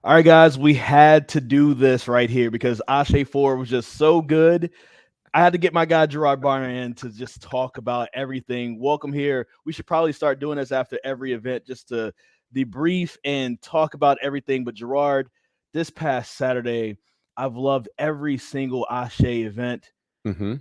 All right, guys, we had to do this right here because Ashe 4 was just so good. I had to get my guy Gerard Barner in to just talk about everything. Welcome here. We should probably start doing this after every event just to debrief and talk about everything. But Gerard, this past Saturday, I've loved every single Ashe event. Hmm.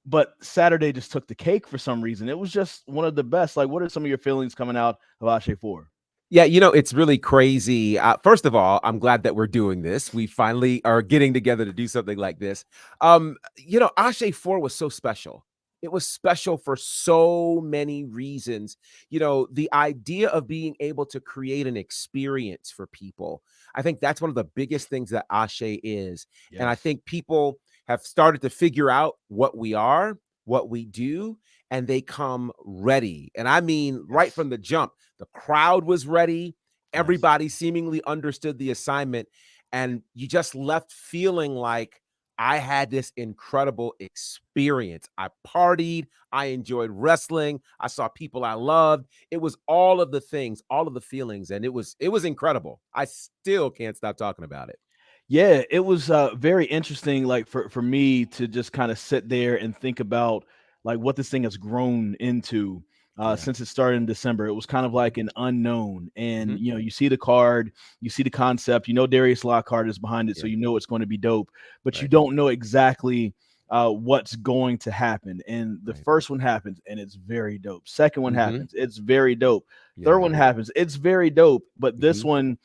But Saturday just took the cake for some reason. It was just one of the best. Like, what are some of your feelings coming out of Ashe 4? Yeah, it's really crazy. First of all, I'm glad that we're doing this. We finally are getting together to do something like this. Ashe 4 was so special. It was special for so many reasons. The idea of being able to create an experience for people, I think that's one of the biggest things that Ashe is. And I Yes. think people have started to figure out what we are, what we do, and they come ready. And I mean, right Yes. from the jump, the crowd was ready. Yes. Everybody seemingly understood the assignment. And you just left feeling like I had this incredible experience. I partied. I enjoyed wrestling. I saw people I loved. It was all of the things, all of the feelings, and it was incredible. I still can't stop talking about it. Yeah, it was very interesting, like for me to just kind of sit there and think about like what this thing has grown into Yeah. since it started in December. It was kind of like an unknown, and Hmm. you see the card, you see the concept, Darius Lockhart is behind it, so Yeah. you know it's going to be dope, but you Right. don't know exactly what's going to happen. And the Right. first one happens, and it's very dope. Second one Hmm. happens, it's very dope. Third Yeah. one happens, it's very dope. But this Hmm. one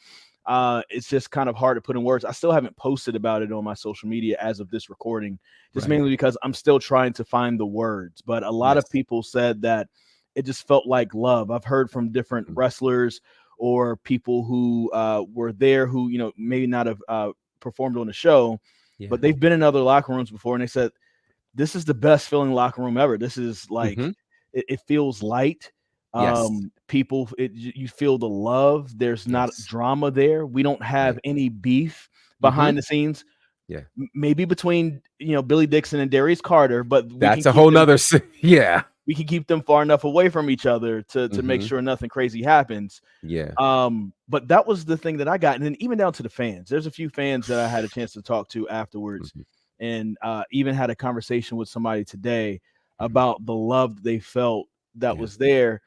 it's just kind of hard to put in words. I still haven't posted about it on my social media as of this recording, just Right. mainly because I'm still trying to find the words. But a lot of Yes. people said that it just felt like love. I've heard from different Mhm. wrestlers or people who were there who, maybe not have performed on the show, Yeah. but they've been in other locker rooms before, and they said this is the best feeling locker room ever. This is like Hmm. it feels light. Yes. People, you feel the love. There's not Yes. drama there. We don't have Right. any beef Hmm. behind the scenes. Yeah. Maybe between Billy Dixon and Darius Carter, but That's a whole nother. Yeah. we can keep them far enough away from each other to make Hmm. sure nothing crazy happens. Yeah. But that was the thing that I got, and then even down to the fans. There's a few fans that I had a chance to talk to afterwards, Mhm. and even had a conversation with somebody today Mhm. about the love that they felt that Yeah. was there.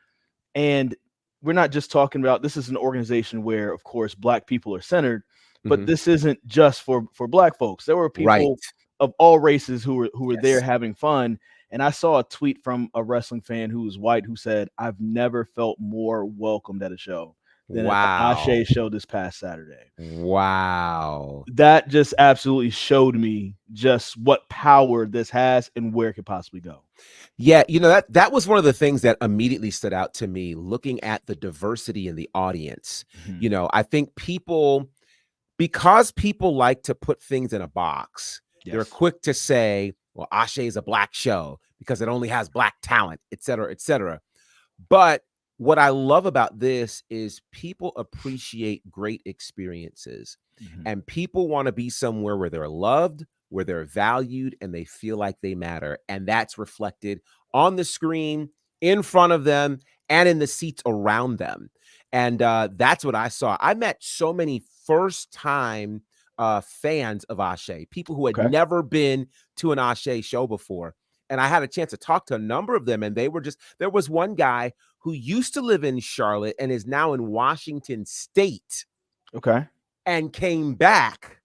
And we're not just talking about this is an organization where, of course, black people are centered, but Mhm. this isn't just for black folks. There were Right. people of all races who were there Yes. having fun. And I saw a tweet from a wrestling fan who was white who said, "I've never felt more welcomed at a show than at the Wow. Ashe show this past Saturday." Wow. That just absolutely showed me just what power this has and where it could possibly go. Yeah, that was one of the things that immediately stood out to me looking at the diversity in the audience. Mhm. I think people, because people like to put things in a box, they're Yes. quick to say, well, Ashe is a black show because it only has black talent, et cetera, et cetera. But what I love about this is people appreciate great experiences, Mhm. and people want to be somewhere where they're loved, where they're valued, and they feel like they matter. And that's reflected on the screen, in front of them, and in the seats around them. And that's what I saw. I met so many first time fans of Ashe, people who had Okay. never been to an Ashe show before. And I had a chance to talk to a number of them, and they were just, there was one guy who used to live in Charlotte and is now in Washington State Okay. and came back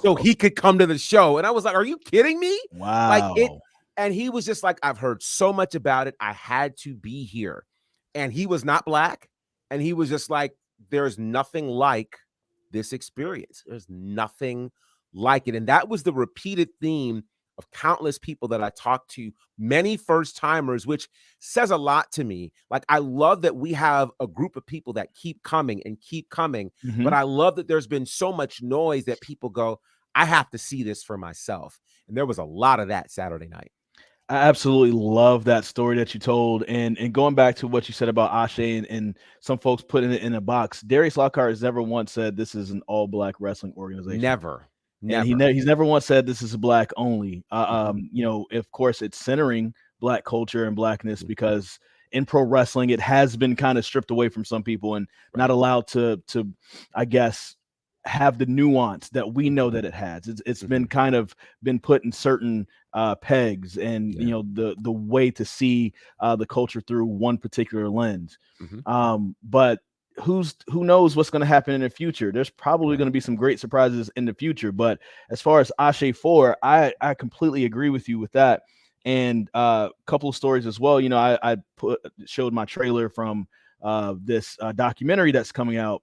so he could come to the show. And I was like, are you kidding me? Like it, Wow. and he was just like, I've heard so much about it. I had to be here. And he was not black. And he was just like, there's nothing like this experience. There's nothing like it. And that was the repeated theme of countless people that I talked to, many first timers, which says a lot to me. Like, I love that we have a group of people that keep coming and keep coming, but Mhm. I love that there's been so much noise that people go, I have to see this for myself. And there was a lot of that Saturday night. I absolutely love that story that you told, and going back to what you said about Ashe and some folks putting it in a box. Darius Lockhart has never once said this is an all black wrestling organization, Never, and never. he's never once said this is black only. Mhm, Of course, it's centering black culture and blackness mhm. because in pro wrestling it has been kind of stripped away from some people and not Right. allowed to I guess have the nuance that we know that it has. It's been kind of been put in certain pegs, and Yeah. the way to see the culture through one particular lens. But who knows what's going to happen in the future? There's probably going to be some great surprises in the future. But as far as Ashe 4, I completely agree with you with that. And a couple of stories as well. I showed my trailer from this documentary that's coming out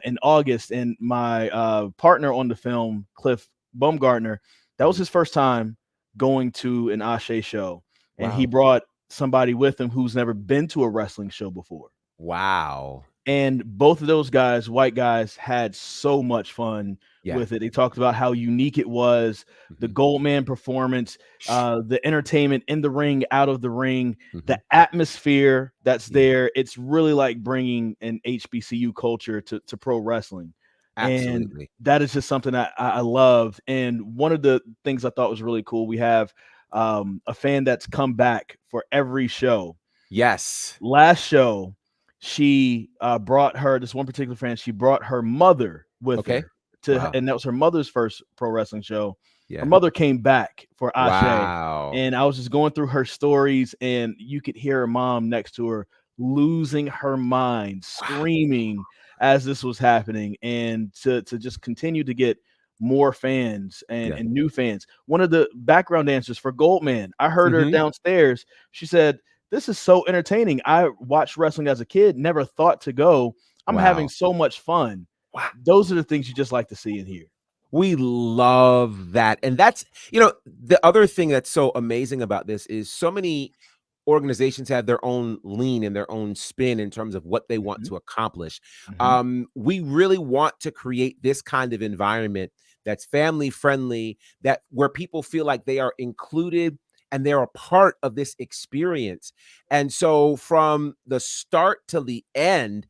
in August, and my partner on the film, Cliff Baumgartner, that was his first time going to an Ashe show, and he Wow. brought somebody with him who's never been to a wrestling show before. Wow. And both of those guys, white guys, had so much fun Yeah. with it. They talked about how unique it was, the Goldman performance, the entertainment in the ring, out of the ring, the atmosphere that's there. It's really like bringing an HBCU culture to pro wrestling. And Absolutely. that is just something that I love. And one of the things I thought was really cool, we have a fan that's come back for every show. Yes. Last show, she brought this one particular fan, she brought her mother with Okay. her Wow. and that was her mother's first pro wrestling show. Her Yeah. mother came back for Ashe, Wow. and I was just going through her stories, and you could hear her mom next to her losing her mind, screaming as this was happening, and to just continue to get more fans and new fans. One of the background dancers for Goldman, I heard her downstairs. She said, "This is so entertaining. I watched wrestling as a kid, never thought to go. I'm having so much fun." Wow. Those are the things you just like to see and hear. We love that. And that's, the other thing that's so amazing about this is so many organizations have their own lean and their own spin in terms of what they want to accomplish. We really want to create this kind of environment that's family friendly, that where people feel like they are included and they're a part of this experience. And so from the start to the end,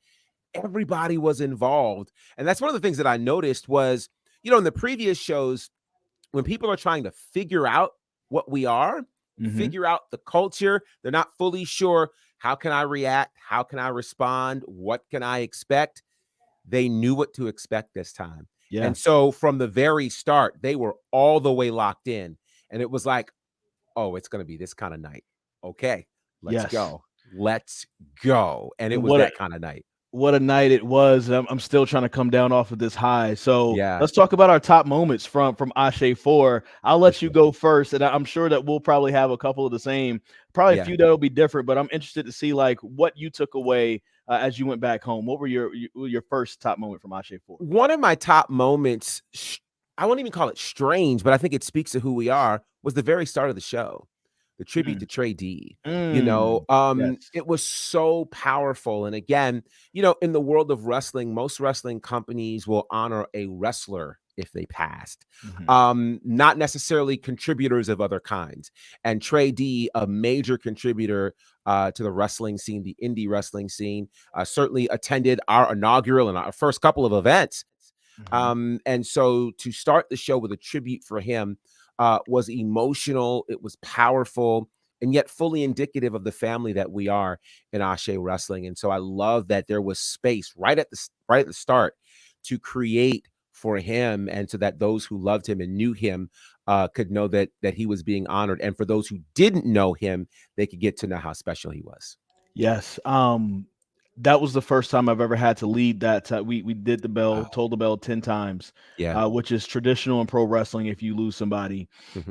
everybody was involved. And that's one of the things that I noticed was, in the previous shows, when people are trying to figure out what we are, figure out the culture, they're not fully sure, how can I react? How can I respond? What can I expect? They knew what to expect this time. Yeah. And so from the very start, they were all the way locked in. And it was like, oh, it's going to be this kind of night. Okay, let's go. Let's go. And it And was that kind of night. what a night it was. I'm still trying to come down off of this high. So Yeah. let's talk about our top moments from Ashe 4. I'll let you go first, and I'm sure that we'll probably have a couple of the same, probably a few that'll be different, but I'm interested to see like what you took away as you went back home. What were your first top moment from Ashe 4? One of my top moments, I won't even call it strange, but I think it speaks to who we are, was the very start of the show, the tribute to Trey D. It was so powerful. And again, in the world of wrestling, most wrestling companies will honor a wrestler if they passed, not necessarily contributors of other kinds. And Trey D, a major contributor to the wrestling scene, the indie wrestling scene, certainly attended our inaugural and our first couple of events. And so to start the show with a tribute for him was emotional, it was powerful, and yet fully indicative of the family that we are in Ashe Wrestling. And so I love that there was space right at the start to create for him, and so that those who loved him and knew him could know that he was being honored. And for those who didn't know him, they could get to know how special he was. Yes. That was the first time I've ever had to lead that. We did the bell, told the bell 10 times, which is traditional in pro wrestling if you lose somebody.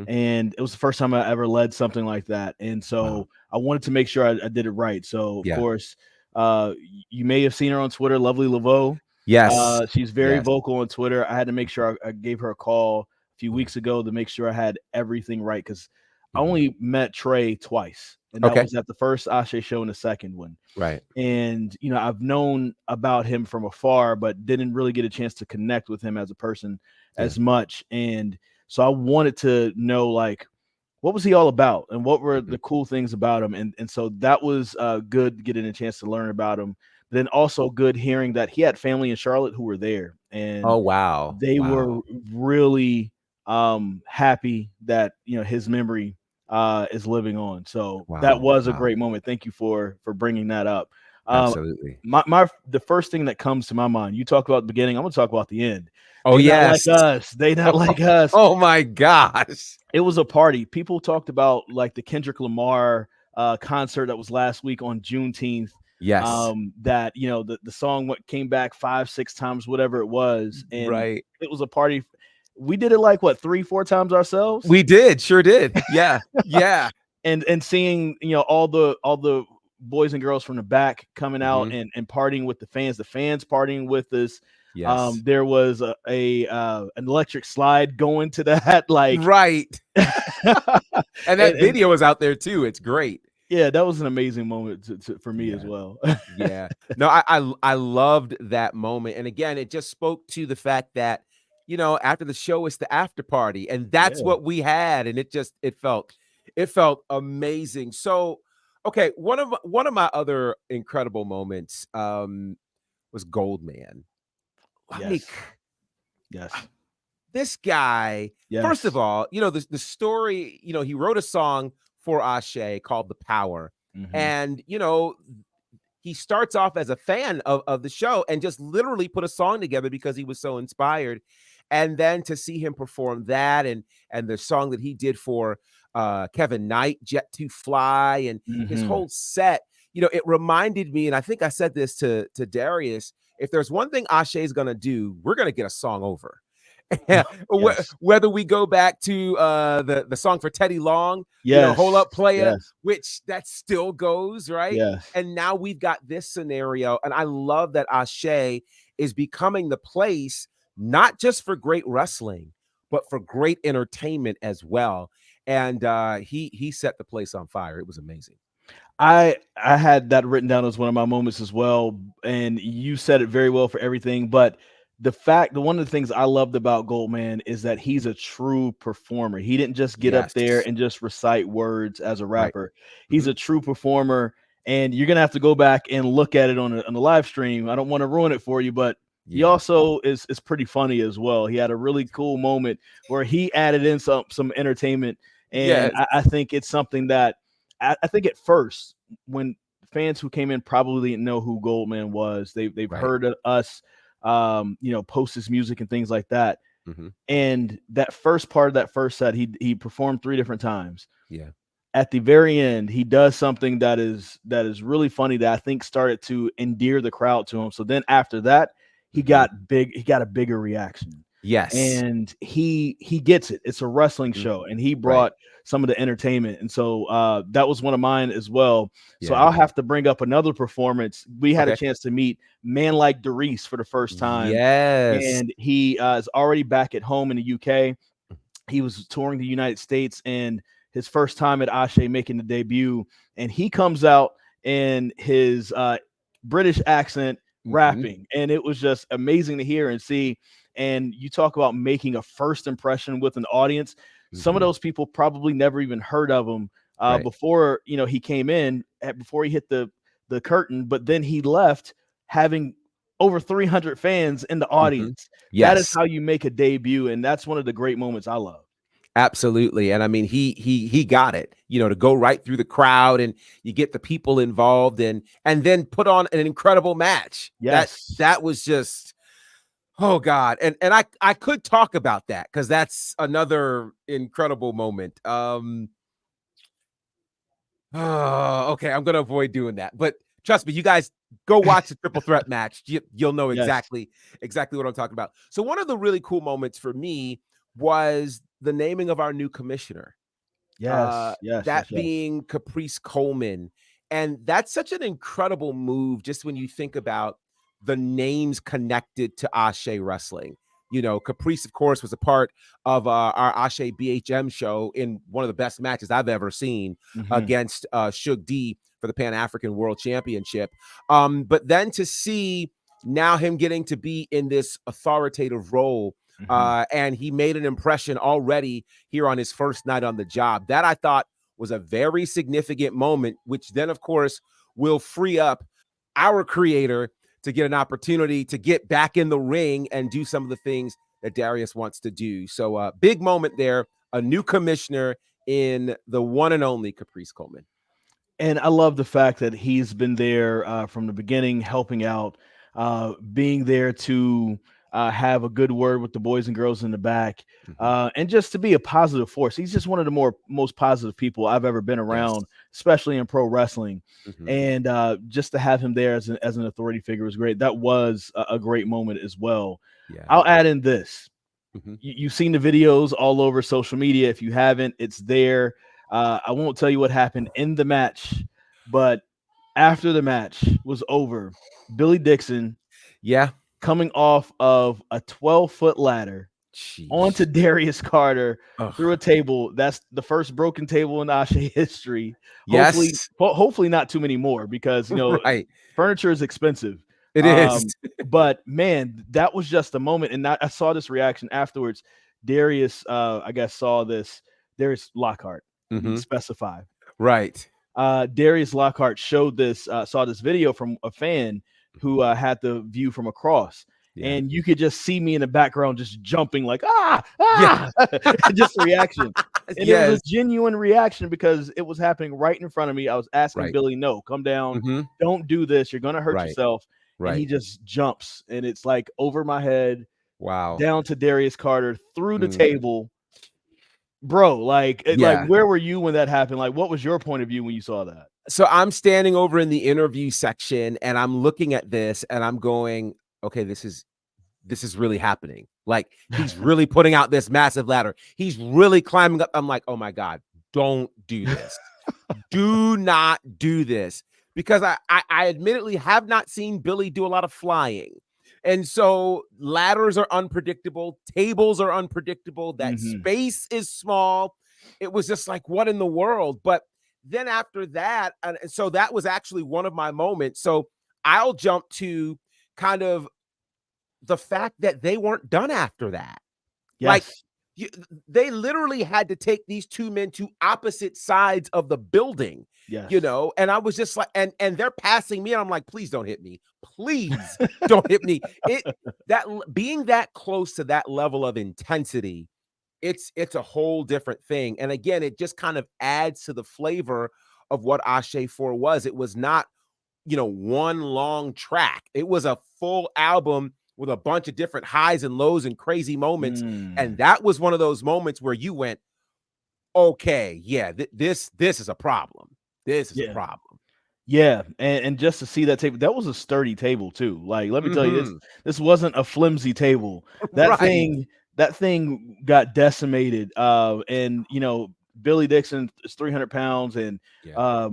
And it was the first time I ever led something like that. And so I wanted to make sure I did it right. So, of course, you may have seen her on Twitter, Lovely Laveau. Yes. She's very vocal on Twitter. I had to make sure I gave her a call a few weeks ago to make sure I had everything right, because I only met Trey twice. And that was at the first Ashe show and the second one. Right. And, I've known about him from afar, but didn't really get a chance to connect with him as a person as much. And so I wanted to know, like, what was he all about and what were the cool things about him? And so that was good getting a chance to learn about him. But then also good hearing that he had family in Charlotte who were there. And they were really happy that, his memory is living on. So that was a great moment. Thank you for bringing that up. Absolutely. The first thing that comes to my mind, you talk about the beginning, I'm gonna talk about the end. Oh, They not like yes. us. They not like us. Oh my gosh. It was a party. People talked about like the Kendrick Lamar concert that was last week on Juneteenth. Yes. That the song came back 5-6 times, whatever it was, and Right. it was a party. We did it like what 3-4 times ourselves. We did, sure did. Yeah. Yeah. And seeing all the boys and girls from the back coming out and partying with the fans partying with us. Yes. There was an electric slide going to that, like Right. And that and video is out there too. It's great. yeah, that was an amazing moment for me as Yeah. well. Yeah. No, I loved that moment. And again, it just spoke to the fact that, after the show, it's the after party. And that's Yeah. what we had. And it felt amazing. So, okay, one of my other incredible moments was Goldman. Like, Yes. this guy, first of Yes. all, the story, he wrote a song for Ashe called The Power. And, he starts off as a fan of the show and just literally put a song together because he was so inspired. And then to see him perform that and the song that he did for Kevin Knight, Jet to Fly, and his whole set, it reminded me, and I think I said this to Darius, if there's one thing Ashe is going to do, we're going to get a song over. Yes. Whether we go back to the song for Teddy Long, Yes. Hold Up Playa, Yes. which that still goes, right? Yes. And now we've got this scenario. And I love that Ashe is becoming the place, not just for great wrestling, but for great entertainment as well. And he set the place on fire. It was amazing. I had that written down as one of my moments as well, and you said it very well for everything. But one of the things I loved about Goldman is that he's a true performer. He didn't just get up there Yes. and just recite words as a Right. rapper. He's a true performer, and you're gonna have to go back and look at it on the live stream. I don't want to ruin it for you, but he also is pretty funny as well. He had a really cool moment where he added in some entertainment, and Yes. I think it's something that I think at first, when fans who came in probably didn't know who Goldman was, they've heard of us, post his music and things like that. And that first part of that first set, he performed 3 different times. Yeah. At the very end, he does something that is really funny that I think started to endear the crowd to him. So then after that, he got a bigger reaction. Yes. And he gets it. It's a wrestling show, and he brought some of the entertainment. And so that was one of mine as well. So I'll have to bring up another performance. We had a chance to meet Man Like DEREISS for the first time. Yes. And he is already back at home in the UK. He was touring the United States, and his first time at Ashe making the debut. And he comes out in his British accent rapping. And it was just amazing to hear and see. And you talk about making a first impression with an audience. Some of those people probably never even heard of him before, he came in, before he hit the curtain, but then he left having over 300 fans in the audience. That is how you make a debut. And that's one of the great moments I love. Absolutely. And I mean, he got it, to go right through the crowd, and you get the people involved and then put on an incredible match. Yes. That was just, oh God. And I could talk about that because that's another incredible moment. Okay, I'm gonna avoid doing that. But trust me, you guys go watch the triple threat match. You'll know exactly what I'm talking about. So one of the really cool moments for me was the naming of our new commissioner. That being Caprice Coleman. And that's such an incredible move, just when you think about the names connected to Ashe Wrestling. Caprice, of course, was a part of our Ashe BHM show in one of the best matches I've ever seen against Suge D for the Pan-African World Championship. But then to see now him getting to be in this authoritative role, and he made an impression already here on his first night on the job. That I thought was a very significant moment, which then, of course, will free up our creator to get an opportunity to get back in the ring and do some of the things that Darius wants to do. So big moment there, a new commissioner in the one and only Caprice Coleman. And I love the fact that he's been there from the beginning, helping out, being there to have a good word with the boys and girls in the back, Mhm. and just to be a positive force. He's just one of the most positive people I've ever been Yes. around, especially in pro wrestling. Mhm. And just to have him there as an authority figure was great. That was a great moment as well. Yeah. I'll add in this. Mhm. You've seen the videos all over social media. If you haven't, it's there. I won't tell you what happened in the match, but after the match was over, Billy Dixon Yeah. coming off of a 12-foot ladder onto Sheesh. Darius Carter through a Ugh. table. That's the first broken table in Ashe history. Hopefully, Yes. hopefully not too many more because Right. furniture is expensive. It is. But man, that was just a moment, and I saw this reaction afterwards. Darius, I guess, saw this. Darius Lockhart, we need to Mhm. specify. Right. Darius Lockhart showed this, saw this video from a fan who Mhm. had the view from across, Yeah. and you could just see me in the background just jumping like Yeah. just a reaction, and it was a Yes. genuine reaction because it was happening right in front of me. I was asking Right. Billy, "No, come down, Mhm. don't do this. You're gonna hurt Right. yourself," and he Right. just jumps, and it's like over my head Wow. down to Darius Carter through the Mm. table. Bro, like, Yeah. where were you when that happened? Like, what was your point of view when you saw that? So I'm standing over in the interview section and I'm looking at this and I'm going, okay, this is really happening. Like he's really putting out this massive ladder. He's really climbing up. I'm like, oh my God, don't do this. Do not do this. Because I admittedly have not seen Billy do a lot of flying. And so ladders are unpredictable, tables are unpredictable, that Mhm. space is small. It was just like, what in the world? But then after that, and so that was actually one of my moments. So I'll jump to kind of the fact that they weren't done after that. Like, Yes. you, they literally had to take these two men to opposite sides of the building, Yes. and I was just like, and they're passing me, and I'm like, please don't hit me, please don't hit me. Being that close to that level of intensity, it's a whole different thing. And again, it just kind of adds to the flavor of what Ashe 4 was. It was not, one long track. It was a full album with a bunch of different highs and lows and crazy moments. And Mm. that was one of those moments where you went, okay, yeah, this is a problem. This is a Yeah. problem. Yeah, and just to see that table, that was a sturdy table too. Like, let me tell you, Mhm. this wasn't a flimsy table. That Right. thing that thing got decimated. And Billy Dixon is 300 pounds, and Yeah.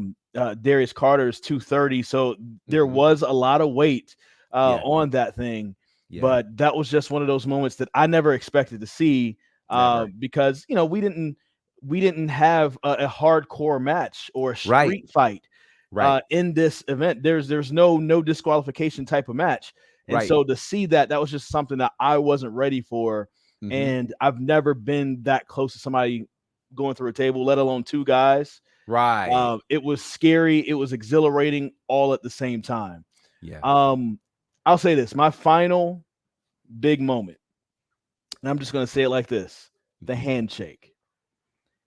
Darius Carter is 230. So there Mhm. was a lot of weight Yeah. on that thing. Yeah. But that was just one of those moments that I never expected to see, Never. because we didn't have a hardcore match or a Right. street fight Right. in this event. There's no disqualification type of match. And Right. so to see that was just something that I wasn't ready for. Mhm. And I've never been that close to somebody going through a table, let alone two guys. Right. It was scary, it was exhilarating all at the same time. Yeah. Um, I'll say this, my final big moment, and I'm just gonna say it like this: the Mhm. handshake.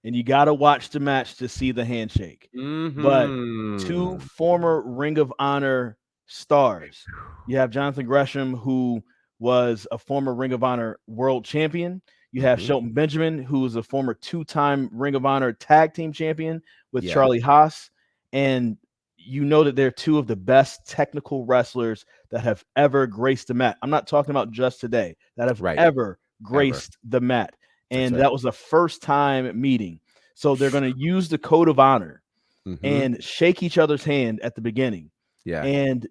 And you got to watch the match to see the handshake. But two Mhm. former Ring of Honor stars. You have Jonathan Gresham, who was a former Ring of Honor world champion. You have Mhm. Shelton Benjamin, who was a former two-time Ring of Honor tag team champion with Yeah. Charlie Haas. And you know that they're two of the best technical wrestlers that have ever graced the mat. I'm not talking about just today, that have Right. ever Ever. graced the mat. That's And right. that was the first time meeting. So they're going to use the code of honor Mhm. and shake each other's hand at the beginning. Yeah. And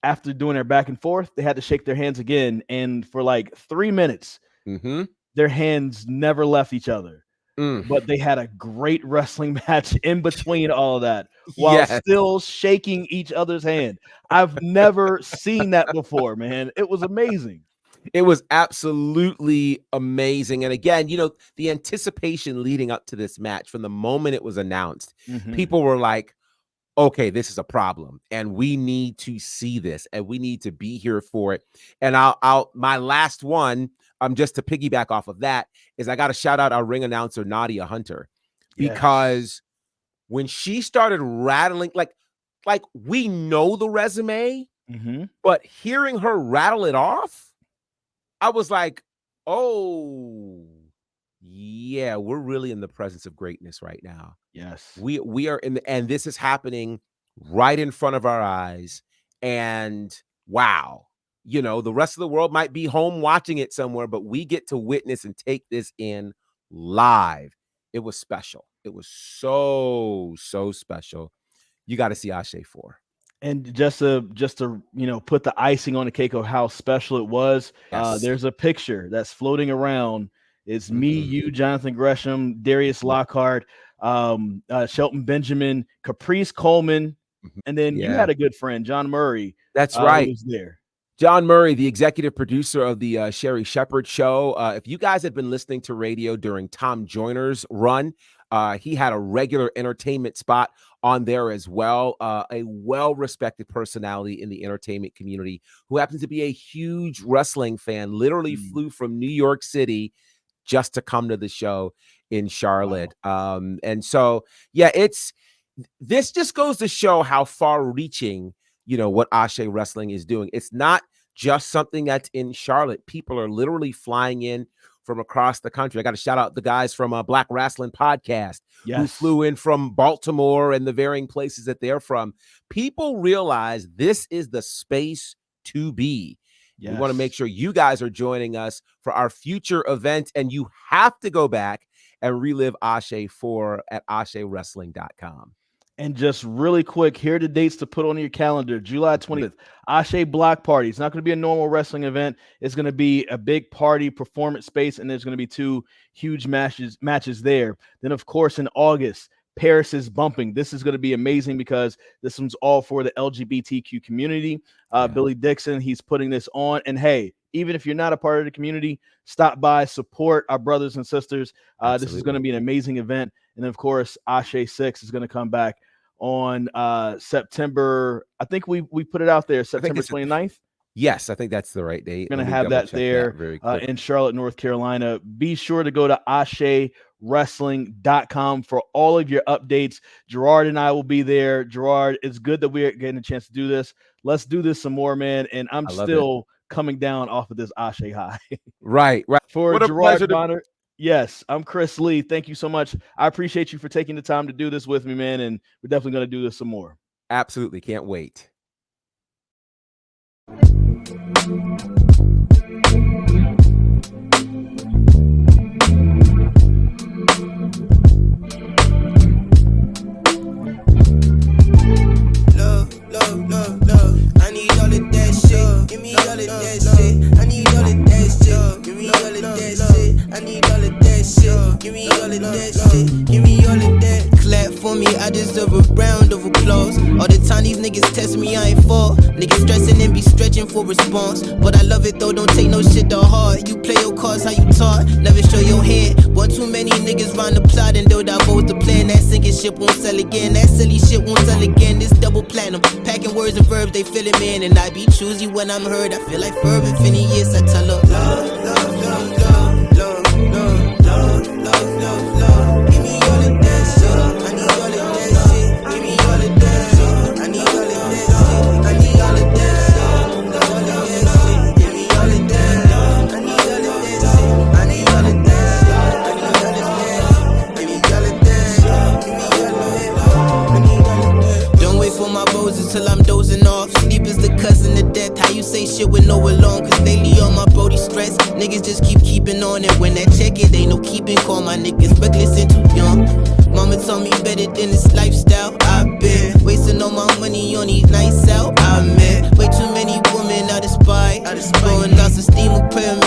after doing their back and forth, they had to shake their hands again. And for like 3 minutes, Mhm. their hands never left each other. Mm. But they had a great wrestling match in between all of that while Yes. still shaking each other's hand. I've never seen that before, man. It was amazing. It was absolutely amazing. And again, the anticipation leading up to this match from the moment it was announced, Mhm. people were like, okay, this is a problem and we need to see this and we need to be here for it. And my last one, just to piggyback off of that, is I got to shout out our ring announcer, Nadia Hunter, Yes. because when she started rattling, like we know the resume, but hearing her rattle it off, I was like, oh, yeah, we're really in the presence of greatness right now. Yes. We are in the, and this is happening right in front of our eyes. And wow, you know, the rest of the world might be home watching it somewhere, but we get to witness and take this in live. It was special. It was so special. You got to see Ashe 4. And just to you know, put the icing on the cake of how special it was, Yes. there's a picture that's floating around. It's me, you, Jonathan Gresham, Darius Lockhart, Shelton Benjamin, Caprice Coleman, and then you had a good friend, John Murray. That's right. Who was there. John Murray, the executive producer of the Sherry Shepherd Show. If you guys had been listening to radio during Tom Joyner's run, he had a regular entertainment spot on there as well. A well-respected personality in the entertainment community who happens to be a huge wrestling fan, literally flew from New York City just to come to the show in Charlotte. Wow. And so, yeah, this just goes to show how far-reaching, you know, what Ashe Wrestling is doing. It's not just something that's in Charlotte. People are literally flying in from across the country. I got to shout out the guys from Black Wrestling Podcast who flew in from Baltimore and the varying places that they're from. People realize this is the space to be. We want to make sure you guys are joining us for our future event, and you have to go back and relive Ashe 4 at AsheWrestling.com. And just really quick, here are the dates to put on your calendar. July 20th, Ashe Block Party. It's not going to be a normal wrestling event. It's going to be a big party performance space, and there's going to be 2 huge matches there. Then, of course, in August, Paris is bumping. This is going to be amazing because this one's all for the LGBTQ community. Billy Dixon, he's putting this on. And hey, even if you're not a part of the community, stop by, support our brothers and sisters. This is going to be an amazing event. And of course, Ashe 6 is going to come back on September. I think we put it out there, September 29th. Yes, I think that's the right date. We're going to have that there in Charlotte, North Carolina. Be sure to go to AsheWrestling.com for all of your updates. Gerard and I will be there. Gerard, it's good that we're getting a chance to do this. Let's do this some more, man. And I'm still coming down off of this Ashe high. Right. For what a Gerard pleasure Bonner. Yes, I'm Chris Lee. Thank you so much. I appreciate you for taking the time to do this with me, man. And we're definitely going to do this some more. Absolutely. Can't wait. Love. I need all of that shit. Give me all of that shit. I need all of that shit. Give me all of that shit. I need all of that shit. Give me all of that shit. Give me all of that. Clap for me, I deserve a round of applause. All the time these niggas test me, I ain't fall. Niggas stressing and be stretching for response. But I love it though, don't take no shit to heart. You play your cards how you taught, never show your head. One too many niggas round the plot and though that both the plan. That sinking shit won't sell again. That silly shit won't sell again. This double platinum, packing words and verbs, they feel it, man. And I be choosy when I'm heard. I feel like Ferb in 50 years. I tell her love. Give me all of that shit. I need all of that shit. Give me all of that shit. I need all of that shit. I need all of that shit. Give me all of that. I need all of that shit. I need all of that shit. I need all of that. Give me all of that. I need all of that. Don't wait for my roses till I'm dozing off. Sleep is the cousin of death. How you say shit with no alarm? Cause lately on my brody stress. Niggas just keeping on it. When that check it, ain't no keeping. Call my niggas reckless and too young. Mama told me better than this lifestyle. I've been wasting all my money on these nights out. I met way too many women out of spite. Going lost esteem of pyramid.